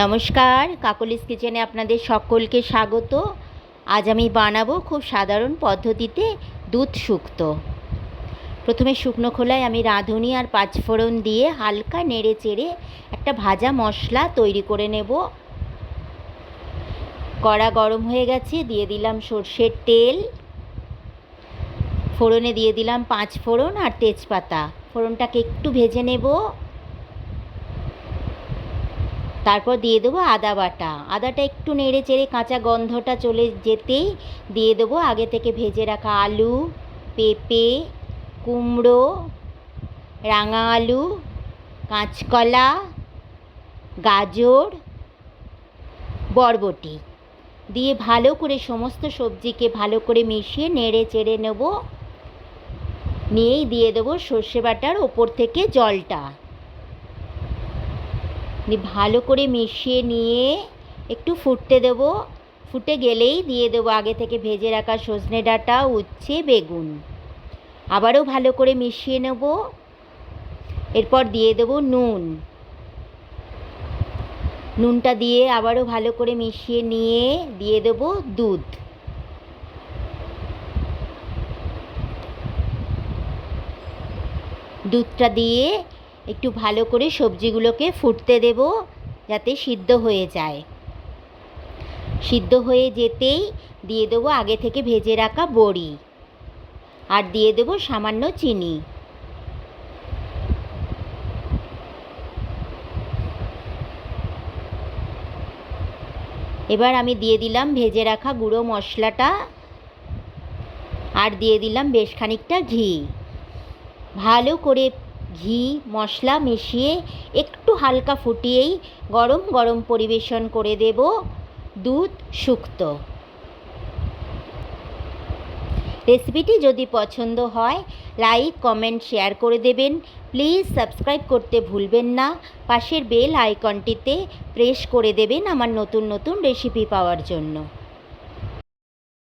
নমস্কার, কাকলিস কিচেনে আপনাদের সকলকে স্বাগত। আজ আমি বানাবো খুব সাধারণ পদ্ধতিতে দুধ শুক্তো। প্রথমে শুকনো খোলায় আমি রাঁধুনি আর পাঁচফোড়ন দিয়ে হালকা নেড়ে চেড়ে একটা ভাজা মশলা তৈরি করে নেব। কড়া গরম হয়ে গেছে, দিয়ে দিলাম সর্ষের তেল, ফোড়নে দিয়ে দিলাম পাঁচফোড়ন আর তেজপাতা। ফোড়নটাকে একটু ভেজে নেব, তারপর দিয়ে দেবো আদা বাটা। আদাটা একটু নেড়ে চেড়ে কাঁচা গন্ধটা চলে যেতেই দিয়ে দেবো আগে থেকে ভেজে রাখা আলু, পেঁপে, কুমড়ো, রাঙা আলু, কাঁচকলা, গাজর, বরবটি দিয়ে ভালো করে সমস্ত সবজিকে ভালো করে মিশিয়ে নেড়ে চেড়ে নেব। নিয়েই দিয়ে দেবো সর্ষে বাটার ওপর থেকে জলটা। ভালো করে মিশিয়ে নিয়ে একটু ফুটতে দেব। ফুটে গেলেই দিয়ে দেবো আগে থেকে ভেজে রাখা সজনে ডাঁটা, উচ্ছে, বেগুন। আবারও ভালো করে মিশিয়ে নেব। এরপর দিয়ে দেবো নুনটা দিয়ে আবারও ভালো করে মিশিয়ে নিয়ে দিয়ে দেবো দুধ। দুধটা দিয়ে একটু ভালো করে সবজিগুলোকে ফুটতে দেব যাতে সিদ্ধ হয়ে যায়। সিদ্ধ হয়ে যেতেই দিয়ে দেবো আগে থেকে ভেজে রাখা বড়ি আর দিয়ে দেবো সামান্য চিনি। এবার আমি দিয়ে দিলাম ভেজে রাখা গুঁড়ো মশলাটা আর দিয়ে দিলাম বেশ খানিকটা ঘি। ভালো করে ঘি মশলা মিশিয়ে একটু হালকা ফুটিয়েই গরম গরম পরিবেশন করে দেব দুধ শুক্তো। রেসিপিটি যদি পছন্দ হয় লাইক, কমেন্ট, শেয়ার করে দেবেন। প্লিজ সাবস্ক্রাইব করতে ভুলবেন না। পাশের বেল আইকনটিতে প্রেস করে দেবেন আমার নতুন নতুন রেসিপি পাওয়ার জন্য।